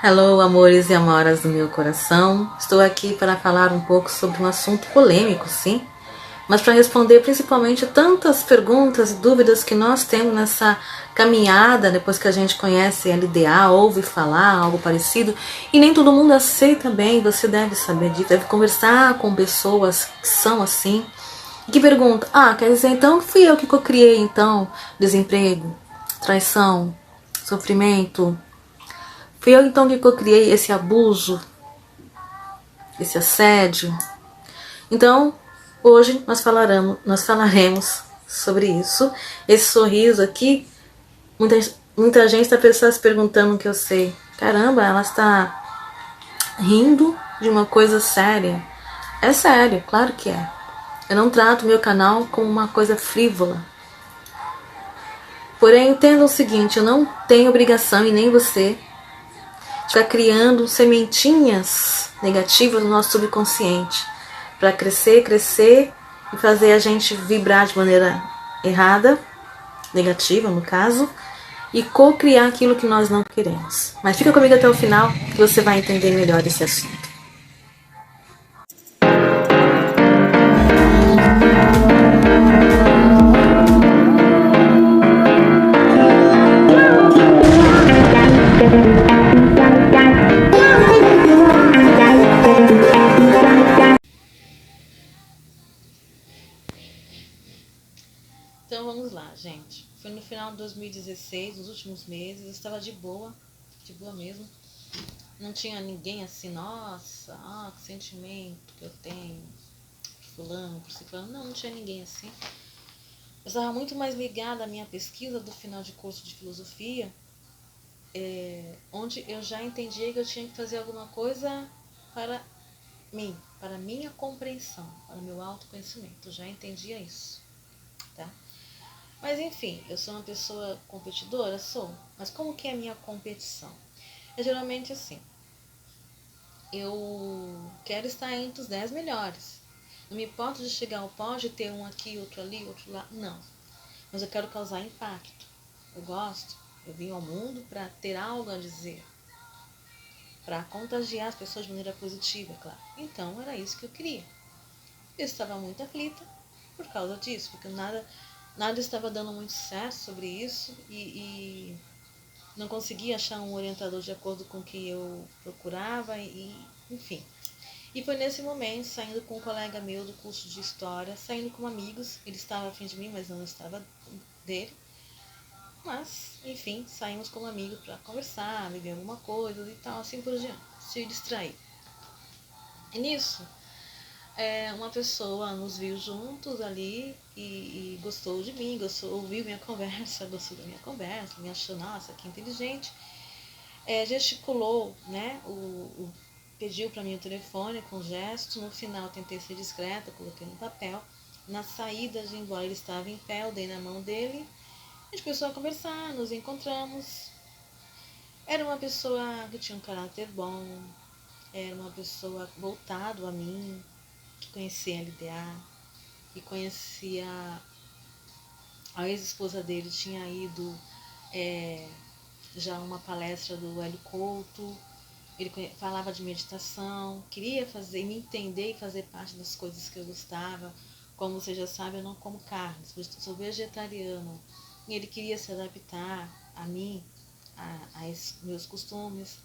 Hello, amores e amoras do meu coração. Estou aqui para falar um pouco sobre um assunto polêmico, sim, mas para responder principalmente tantas perguntas e dúvidas que nós temos nessa caminhada, depois que a gente conhece LDA, ouve falar, algo parecido, e nem todo mundo aceita bem, você deve saber disso, deve conversar com pessoas que são assim, e que perguntam, quer dizer então que fui eu que cocriei então desemprego, traição, sofrimento, fui eu então que cocriei esse abuso, esse assédio. Então, hoje nós falaremos sobre isso. Esse sorriso aqui, muita gente está se perguntando o que eu sei. Caramba, ela está rindo de uma coisa séria. É sério, claro que é. Eu não trato meu canal como uma coisa frívola. Porém, entenda o seguinte, eu não tenho obrigação, e nem você, de ficar criando sementinhas negativas no nosso subconsciente para crescer e fazer a gente vibrar de maneira errada, negativa no caso, e co-criar aquilo que nós não queremos. Mas fica comigo até o final que você vai entender melhor esse assunto. Então vamos lá, gente. Foi no final de 2016, nos últimos meses, eu estava de boa mesmo. Não tinha ninguém assim, nossa, que sentimento que eu tenho por fulano, por ciclano. Não tinha ninguém assim. Eu estava muito mais ligada à minha pesquisa do final de curso de filosofia, onde eu já entendia que eu tinha que fazer alguma coisa para mim, para minha compreensão, para o meu autoconhecimento. Eu já entendia isso, tá? Mas enfim, eu sou uma pessoa competidora? Sou. Mas como que é a minha competição? É geralmente assim, eu quero estar entre os 10 melhores. Não me importa de chegar ao pódio e ter um aqui, outro ali, outro lá. Não. Mas eu quero causar impacto. Eu gosto. Eu vim ao mundo para ter algo a dizer. Para contagiar as pessoas de maneira positiva, claro. Então, era isso que eu queria. Eu estava muito aflita por causa disso, porque nada estava dando muito certo sobre isso e não conseguia achar um orientador de acordo com o que eu procurava, enfim. E foi nesse momento, saindo com um colega meu do curso de História, saindo com amigos, ele estava afim de mim, mas não estava dele. Mas, enfim, saímos como amigos para conversar, beber alguma coisa e tal, assim por diante, se distrair. E nisso, uma pessoa nos viu juntos ali e gostou de mim, ouviu minha conversa, gostou da minha conversa, me achou, nossa, que inteligente. Gesticulou, né, pediu para mim o telefone com gesto. No final tentei ser discreta, coloquei no papel. Na saída de embora ele estava em pé, eu dei na mão dele. A gente começou a conversar, nos encontramos. Era uma pessoa que tinha um caráter bom, era uma pessoa voltado a mim, que conhecia a LDA, que conhecia a ex-esposa dele, tinha ido já uma palestra do Hélio Couto. Ele falava de meditação, queria fazer, me entender e fazer parte das coisas que eu gostava. Como você já sabe, eu não como carne, sou vegetariano. E ele queria se adaptar a mim, a esses meus costumes.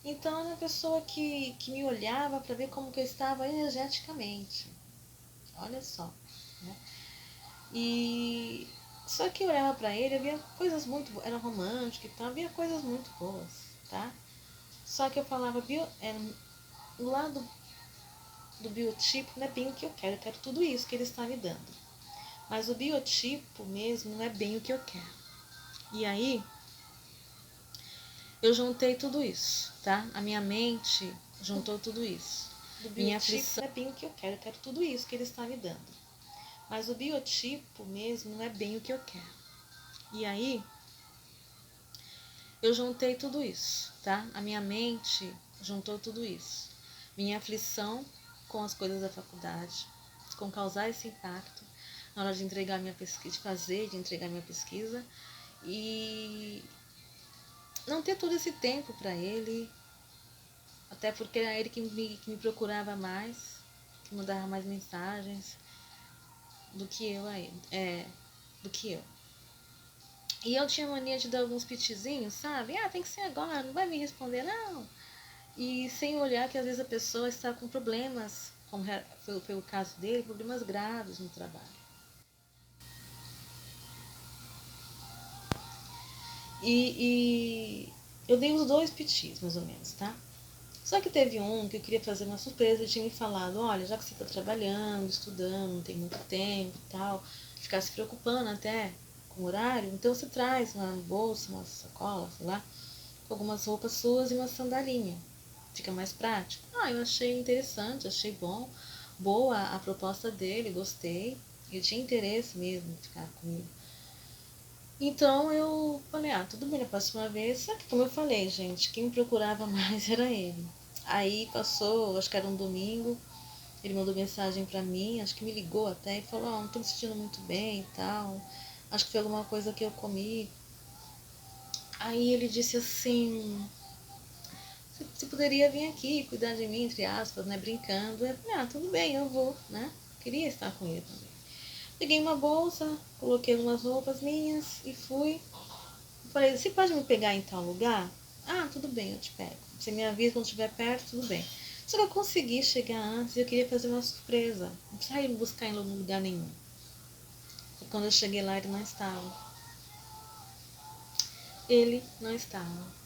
Então, era uma pessoa que me olhava para ver como que eu estava energeticamente. Olha só, né? E só que eu olhava para ele, havia coisas muito boas, era romântico e tal, havia coisas muito boas, tá? Só que eu falava, no lado do biotipo não é bem o que eu quero tudo isso que ele está me dando. Mas o biotipo mesmo não é bem o que eu quero. E aí, eu juntei tudo isso, tá? A minha mente juntou tudo isso. Minha aflição não é bem o que eu quero tudo isso que ele está me dando. Mas o biotipo mesmo não é bem o que eu quero. E aí, eu juntei tudo isso, tá? A minha mente juntou tudo isso. Minha aflição com as coisas da faculdade, com causar esse impacto na hora de entregar minha pesquisa, de entregar minha pesquisa, e não ter todo esse tempo para ele, Até porque era ele que me procurava mais, que mandava mais mensagens do que eu aí. Do que eu. E eu tinha mania de dar alguns pitizinhos, sabe? Ah, tem que ser agora, não vai me responder, não. E sem olhar que às vezes a pessoa está com problemas, como foi o caso dele, problemas graves no trabalho. E eu dei os dois pitis, mais ou menos, tá? Só que teve um que eu queria fazer uma surpresa, ele tinha me falado, olha, já que você está trabalhando, estudando, não tem muito tempo e tal, ficar se preocupando até com o horário, então você traz uma bolsa, uma sacola, sei lá, com algumas roupas suas e uma sandalinha. Fica mais prático. Ah, eu achei interessante, achei bom. Boa a proposta dele, gostei. Eu tinha interesse mesmo em ficar comigo. Então eu falei, ah, tudo bem, na próxima vez. Só que como eu falei, gente, quem me procurava mais era ele. Aí passou, acho que era um domingo, ele mandou mensagem pra mim, acho que me ligou até e falou, não tô me sentindo muito bem e tal. Acho que foi alguma coisa que eu comi. Aí ele disse assim, você poderia vir aqui cuidar de mim, entre aspas, né? Brincando. Eu falei, tudo bem, eu vou, né? Queria estar com ele também. Peguei uma bolsa, coloquei umas roupas minhas e fui. Falei, você pode me pegar em tal lugar? Ah, tudo bem, eu te pego. Você me avisa quando estiver perto, tudo bem. Só que eu consegui chegar antes e eu queria fazer uma surpresa. Não precisava ir me buscar em lugar nenhum. E quando eu cheguei lá, ele não estava. Ele não estava.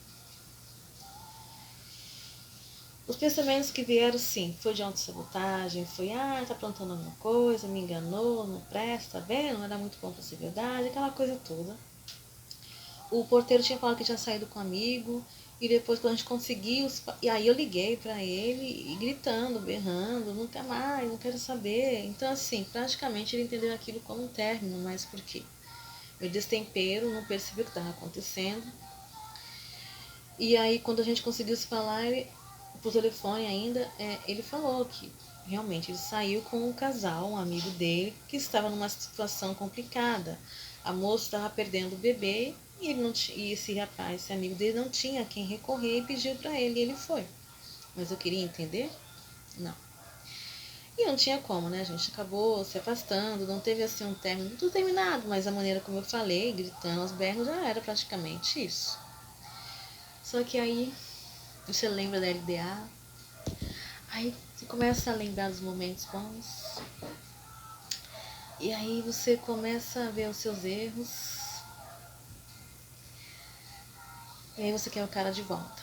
Os pensamentos que vieram, sim, foi de autossabotagem, foi, tá aprontando alguma coisa, me enganou, não presta, tá vendo? Não era muito bom pra ser verdade, aquela coisa toda. O porteiro tinha falado que tinha saído com um amigo, e depois quando a gente conseguiu, e aí eu liguei pra ele, e gritando, berrando, nunca mais, não quero saber. Então, assim, praticamente ele entendeu aquilo como um término, mas por quê? Eu destempero, não percebi o que estava acontecendo. E aí, quando a gente conseguiu se falar, ele, por telefone ainda, ele falou que realmente ele saiu com um casal, um amigo dele, que estava numa situação complicada. A moça estava perdendo o bebê e, ele não e esse rapaz, esse amigo dele, não tinha a quem recorrer e pediu para ele e ele foi. Mas eu queria entender? Não. E não tinha como, né? A gente acabou se afastando, não teve assim um término, tudo terminado, mas a maneira como eu falei, gritando aos berros, já era praticamente isso. Só que aí você lembra da LDA, aí você começa a lembrar dos momentos bons. E aí você começa a ver os seus erros. E aí você quer o cara de volta.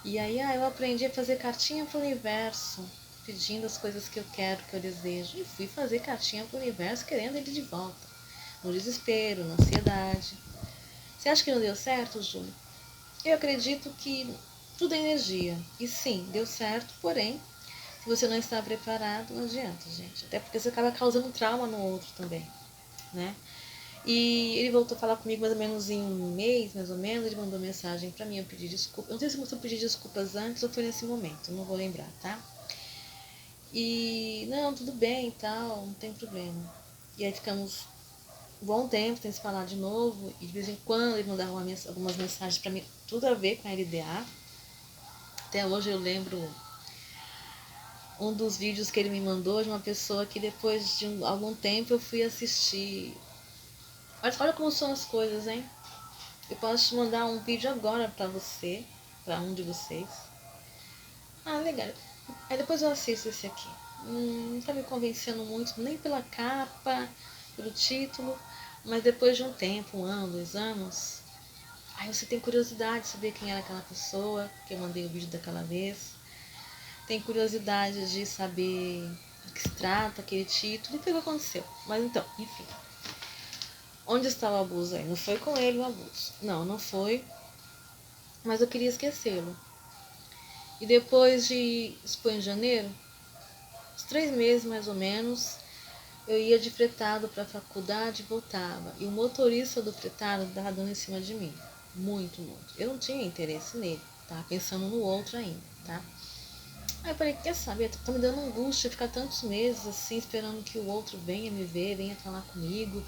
E aí eu aprendi a fazer cartinha pro universo, pedindo as coisas que eu quero, que eu desejo. E fui fazer cartinha pro universo querendo ele de volta. No desespero, na ansiedade. Você acha que não deu certo, Júlio? Eu acredito que tudo é energia. E sim, deu certo, porém, se você não está preparado, não adianta, gente. Até porque você acaba causando trauma no outro também, né? E ele voltou a falar comigo mais ou menos em um mês, mais ou menos. Ele mandou mensagem pra mim, eu pedi desculpa. Eu não sei se eu pedi desculpas antes ou foi nesse momento, não vou lembrar, tá? E, não, tudo bem e tal, não tem problema. E aí ficamos um bom tempo sem se falar de novo. E de vez em quando ele mandava algumas mensagens pra mim, tudo a ver com a LDA. Até hoje eu lembro um dos vídeos que ele me mandou de uma pessoa que depois de algum tempo eu fui assistir. Olha como são as coisas, hein? Eu posso te mandar um vídeo agora pra você, pra um de vocês. Ah, legal. Aí depois eu assisto esse aqui. Não tá me convencendo muito, nem pela capa, pelo título, mas depois de um tempo, um ano, 2 anos, aí você tem curiosidade de saber quem era aquela pessoa que eu mandei o vídeo daquela vez. Tem curiosidade de saber do que se trata aquele título e o que aconteceu. Mas então, enfim. Onde está o abuso aí? Não foi com ele o abuso. Não, não foi. Mas eu queria esquecê-lo. E depois de, isso foi em janeiro, uns 3 meses mais ou menos, eu ia de fretado para a faculdade e voltava. E o motorista do fretado estava dando em cima de mim. Muito, muito. Eu não tinha interesse nele. Tava pensando no outro ainda, tá? Aí eu falei, quer saber? Tá me dando angústia ficar tantos meses assim, esperando que o outro venha me ver, venha falar comigo,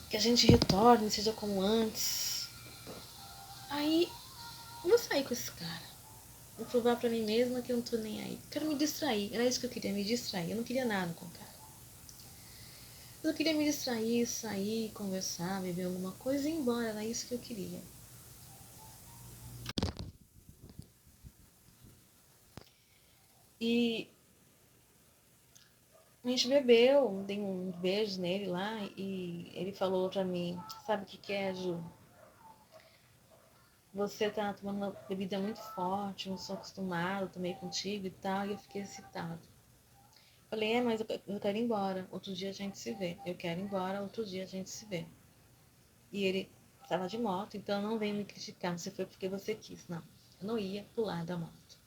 que a gente retorne, seja como antes. Aí Eu vou sair com esse cara. Vou provar pra mim mesma que eu não tô nem aí. Quero me distrair. Era isso que eu queria, me distrair. Eu não queria nada com o cara. Eu queria me distrair, sair, conversar, beber alguma coisa e ir embora. Era isso que eu queria. E a gente bebeu, dei uns beijos nele lá e ele falou pra mim, sabe o que que é, Ju? Você tá tomando uma bebida muito forte, não sou acostumado, tomei contigo e tal, e eu fiquei excitado. Falei, mas eu quero ir embora, outro dia a gente se vê. Eu quero ir embora, outro dia a gente se vê. E ele estava de moto, então não vem me criticar, se foi porque você quis, não. Eu não ia pular da moto.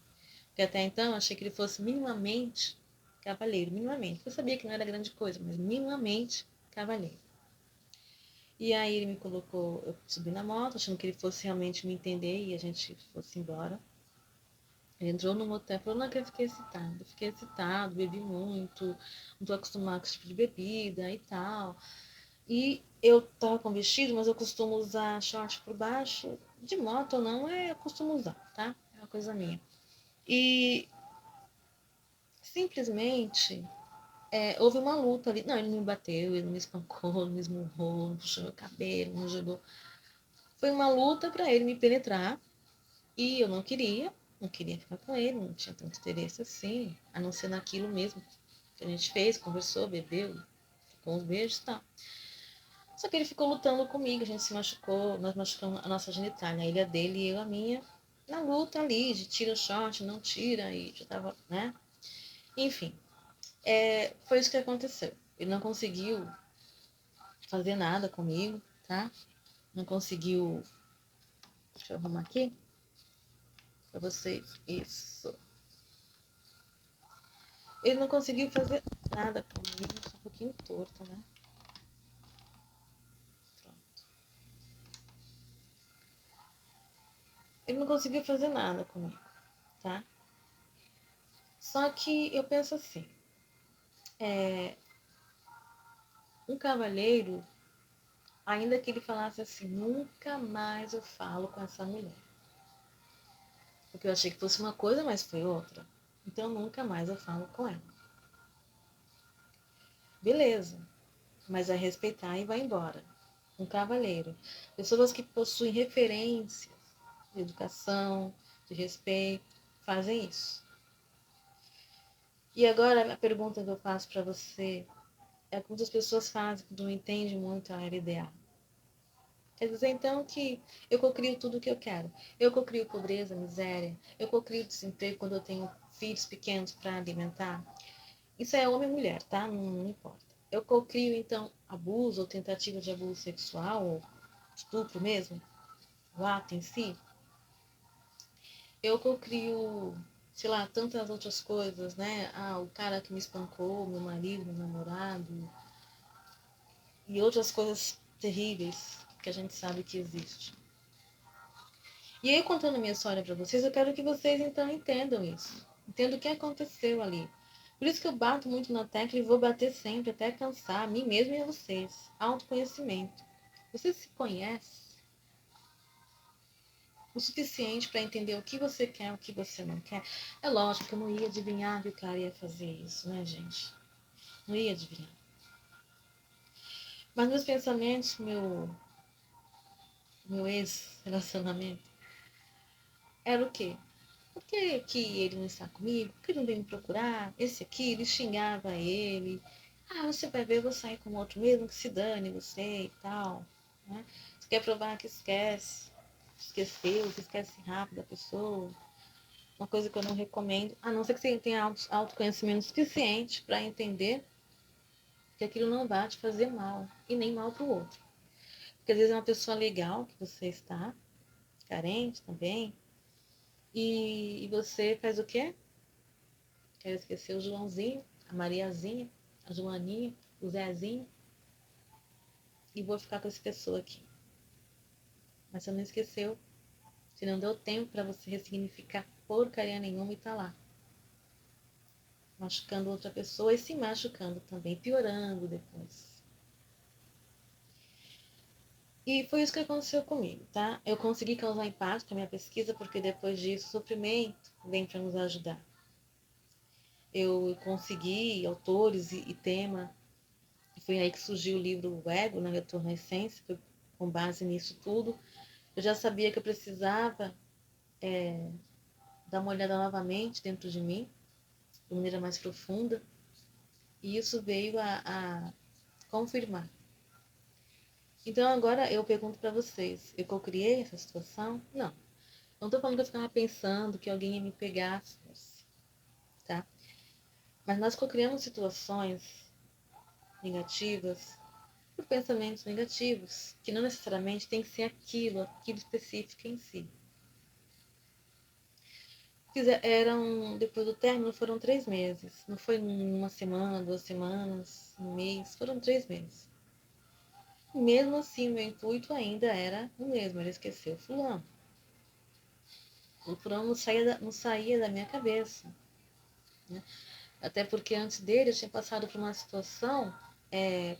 Porque até então eu achei que ele fosse minimamente cavalheiro, minimamente. Eu sabia que não era grande coisa, mas minimamente cavalheiro. E aí ele me colocou, eu subi na moto, achando que ele fosse realmente me entender e a gente fosse embora. Ele entrou no motel, falou, não, que eu fiquei excitado. Eu fiquei excitado, bebi muito, não tô acostumado com esse tipo de bebida e tal. E eu tava com vestido, mas eu costumo usar short por baixo. De moto ou não, eu costumo usar, tá? É uma coisa minha. E simplesmente houve uma luta ali. Não, ele não me bateu, ele não me espancou, não me esmurrou, não puxou meu cabelo, não jogou. Foi uma luta para ele me penetrar e eu não queria ficar com ele, não tinha tanto interesse assim, a não ser naquilo mesmo que a gente fez, conversou, bebeu, com os beijos e tal. Só que ele ficou lutando comigo, a gente se machucou, nós machucamos a nossa genitália, a ilha dele e eu a minha, na luta ali, de tira o short, não tira, e já tava, né? Enfim, foi isso que aconteceu. Ele não conseguiu fazer nada comigo, tá? Não conseguiu. Deixa eu arrumar aqui pra vocês. Isso. Ele não conseguiu fazer nada comigo, só um pouquinho torto, né? Pronto. Ele não conseguiu fazer nada comigo, tá? Só que eu penso assim, um cavalheiro, ainda que ele falasse assim, nunca mais eu falo com essa mulher. Porque eu achei que fosse uma coisa, mas foi outra. Então nunca mais eu falo com ela. Beleza, mas é respeitar e vai embora. Um cavalheiro. Pessoas que possuem referências de educação, de respeito, fazem isso. E agora a pergunta que eu faço para você é como as pessoas fazem quando não entendem muito a LDA. Quer dizer, então, que eu cocrio tudo o que eu quero. Eu cocrio pobreza, miséria. Eu cocrio desemprego quando eu tenho filhos pequenos para alimentar. Isso é homem e mulher, tá? Não importa. Eu cocrio, então, abuso ou tentativa de abuso sexual, ou estupro mesmo, o ato em si. Eu cocrio, sei lá, tantas outras coisas, né? O cara que me espancou, meu marido, meu namorado, e outras coisas terríveis que a gente sabe que existe. E aí, contando minha história para vocês, eu quero que vocês então entendam isso. Entendam o que aconteceu ali. Por isso que eu bato muito na tecla e vou bater sempre até cansar, a mim mesmo e a vocês. Autoconhecimento. Você se conhece o suficiente para entender o que você quer, o que você não quer? É lógico que eu não ia adivinhar que o cara ia fazer isso, né, gente? Não ia adivinhar. Mas meus pensamentos, meu ex-relacionamento, era o quê? Por que ele não está comigo? Por que ele não vem me procurar? Esse aqui, ele xingava ele. Você vai ver, eu vou sair com outro mesmo, que se dane você e tal. Né? Você quer provar que esquece. Esqueceu, que esquece rápido a pessoa. Uma coisa que eu não recomendo. A não ser que você tenha autoconhecimento suficiente para entender que aquilo não vai te fazer mal. E nem mal para o outro. Porque às vezes é uma pessoa legal que você está, carente também. E você faz o quê? Quero esquecer o Joãozinho, a Mariazinha, a Joaninha, o Zezinho. E vou ficar com essa pessoa aqui. Mas você não esqueceu. Você não deu tempo para você ressignificar porcaria nenhuma e tá lá. Machucando outra pessoa e se machucando também. Piorando depois. E foi isso que aconteceu comigo, tá? Eu consegui causar impacto com a minha pesquisa, porque depois disso, o sofrimento vem para nos ajudar. Eu consegui autores e tema, e foi aí que surgiu o livro O Ego, na Retorno à Essência, foi com base nisso tudo. Eu já sabia que eu precisava dar uma olhada novamente dentro de mim, de maneira mais profunda, e isso veio a confirmar. Então agora eu pergunto para vocês, eu co-criei essa situação? Não. Não estou falando que eu ficava pensando que alguém ia me pegar, tá? Mas nós co-criamos situações negativas por pensamentos negativos, que não necessariamente tem que ser aquilo específico em si. Depois do término, foram 3 meses. Não foi uma semana, 2 semanas, um mês, foram 3 meses. Mesmo assim, meu intuito ainda era o mesmo, era esquecer o fulano. O fulano não saía da minha cabeça, né? Até porque antes dele eu tinha passado por uma situação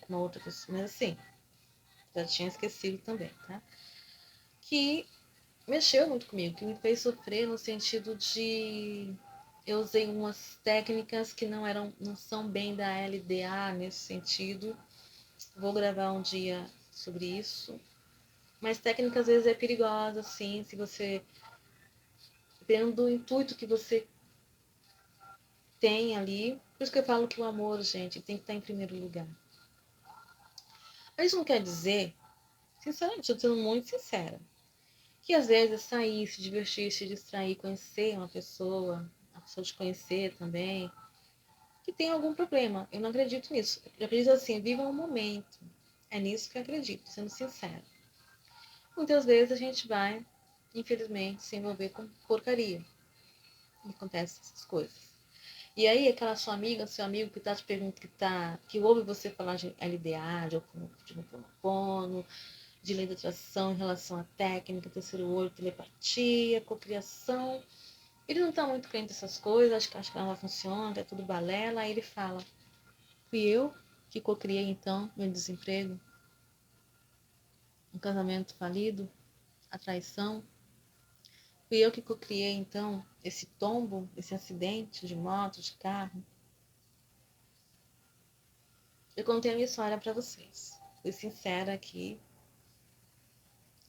com uma outra pessoa, mas assim, já tinha esquecido também, tá? Que mexeu muito comigo, que me fez sofrer no sentido de eu usei umas técnicas que não são bem da LDA nesse sentido. Vou gravar um dia sobre isso. Mas técnica às vezes é perigosa, sim, se você, dependendo do intuito que você tem ali. Por isso que eu falo que o amor, gente, tem que estar em primeiro lugar. Mas isso não quer dizer, sinceramente, eu estou sendo muito sincera, que às vezes sair, se divertir, se distrair, conhecer uma pessoa, a pessoa te conhecer também, que tem algum problema. Eu não acredito nisso. Eu acredito assim, viva um momento. É nisso que eu acredito, sendo sincera. Muitas vezes a gente vai, infelizmente, se envolver com porcaria. E acontecem essas coisas. E aí, aquela sua amiga, seu amigo que tá te perguntando, que ouve você falar de LDA, de Ho'oponopono, de lei da atração em relação à técnica, terceiro olho, telepatia, cocriação. Ele não tá muito crente nessas coisas, acha que ela não funciona, é tudo balela. Aí ele fala: fui eu que cocriei então meu desemprego, um casamento falido, a traição. Fui eu que cocriei então esse tombo, esse acidente de moto, de carro. Eu contei a minha história para vocês. Fui sincera aqui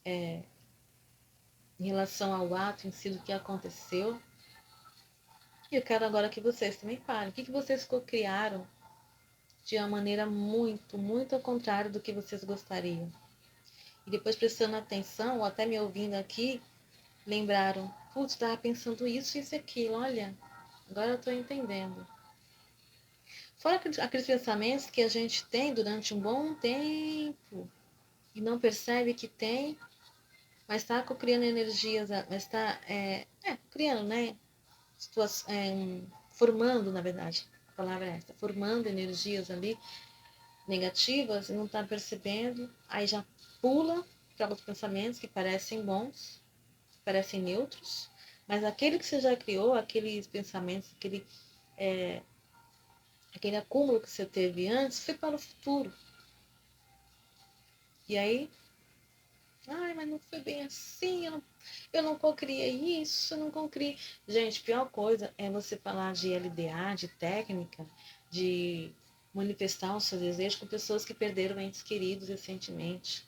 em relação ao ato em si do que aconteceu. E eu quero agora que vocês também falem. O que vocês cocriaram de uma maneira muito, muito ao contrário do que vocês gostariam? E depois, prestando atenção, ou até me ouvindo aqui, lembraram: putz, estava pensando isso, isso e aquilo, olha, agora eu estou entendendo. Fora aqueles pensamentos que a gente tem durante um bom tempo e não percebe que tem, mas está criando energias, mas está criando, né? Formando, na verdade, a palavra é essa, formando energias ali negativas e não está percebendo, aí já pula para outros pensamentos que parecem bons, parecem neutros, mas aquele que você já criou, aqueles pensamentos, aquele acúmulo que você teve antes, foi para o futuro. E aí, ai, mas não foi bem assim, eu não cocriei isso, eu não cocriei. Gente, pior coisa é você falar de LDA, de técnica, de manifestar o seu desejo com pessoas que perderam entes queridos recentemente.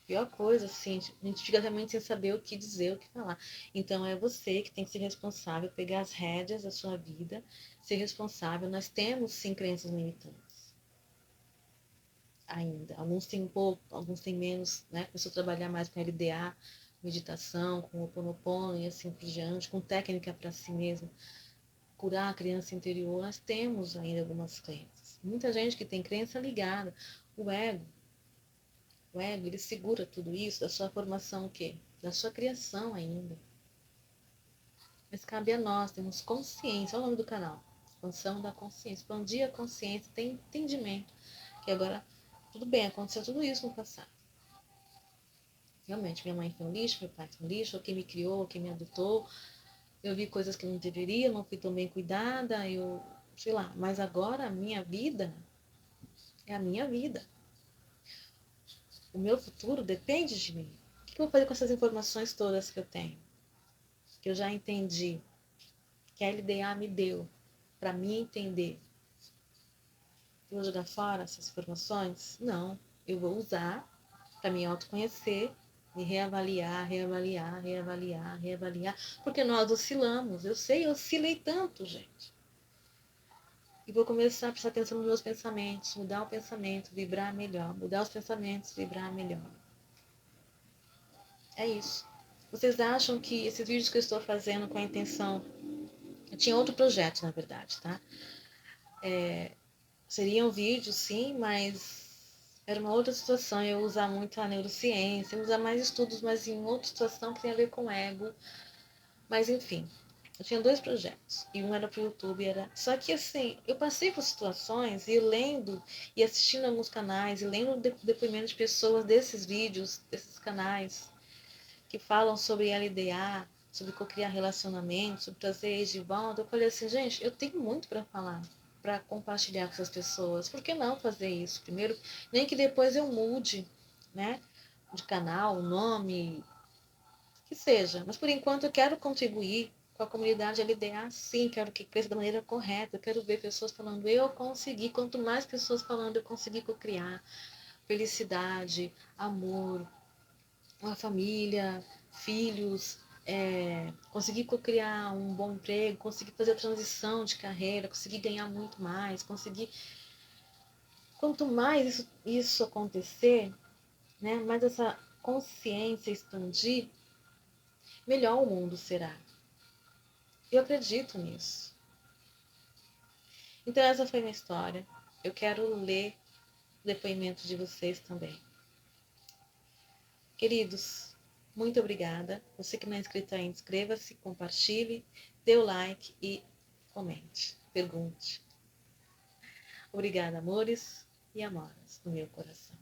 Pior coisa, assim, a gente fica realmente sem saber o que dizer, o que falar. Então é você que tem que ser responsável, pegar as rédeas da sua vida, ser responsável. Nós temos sim crenças limitantes ainda. Alguns têm um pouco, alguns têm menos, né? Começou a trabalhar mais com LDA, meditação, com o Ho'oponopono e assim por diante, com técnica para si mesmo, curar a criança interior. Nós temos ainda algumas crenças. Muita gente que tem crença ligada. O ego, o ego, ele segura tudo isso da sua formação, o quê? Da sua criação ainda. Mas cabe a nós, temos consciência, olha o nome do canal, expansão da consciência, expandir a consciência, tem entendimento, que agora, tudo bem, aconteceu tudo isso no passado. Realmente, minha mãe foi um lixo, meu pai foi um lixo, ou quem me criou, ou quem me adotou, eu vi coisas que não deveria, não fui tão bem cuidada, sei lá, mas agora a minha vida é a minha vida. O meu futuro depende de mim. O que eu vou fazer com essas informações todas que eu tenho? Que eu já entendi, que a LDA me deu, para mim entender. Eu vou jogar fora essas informações? Não. Eu vou usar para me autoconhecer, me reavaliar, reavaliar, reavaliar, reavaliar. Porque nós oscilamos. Eu sei, eu oscilei tanto, gente. E vou começar a prestar atenção nos meus pensamentos, mudar o pensamento, vibrar melhor. Mudar os pensamentos, vibrar melhor. É isso. Vocês acham que esses vídeos que eu estou fazendo com a intenção... Eu tinha outro projeto, na verdade, tá? Seriam vídeos, sim, mas era uma outra situação. Eu usar muito a neurociência, usar mais estudos, mas em outra situação que tem a ver com ego. Mas, enfim, eu tinha 2 projetos. E um era para o YouTube. Só que, assim, eu passei por situações e lendo e assistindo alguns canais e lendo depoimentos de pessoas desses vídeos, desses canais, que falam sobre LDA, sobre co-criar relacionamentos, sobre trazer eles de volta. Eu falei assim, gente, eu tenho muito para falar, para compartilhar com essas pessoas. Por que não fazer isso? Primeiro, nem que depois eu mude, né? De canal, nome, que seja. Mas por enquanto eu quero contribuir com a comunidade LDA, sim. Quero que cresça da maneira correta. Eu quero ver pessoas falando, eu consegui. Quanto mais pessoas falando, eu consegui co-criar felicidade, amor, uma família, filhos, conseguir criar um bom emprego, conseguir fazer a transição de carreira, conseguir ganhar muito mais, conseguir... Quanto mais isso acontecer, né, mais essa consciência expandir, melhor o mundo será. Eu acredito nisso. Então essa foi a minha história. Eu quero ler o depoimento de vocês também. Queridos, muito obrigada. Você que não é inscrito ainda, inscreva-se, compartilhe, dê o like e comente, pergunte. Obrigada, amores e amoras do meu coração.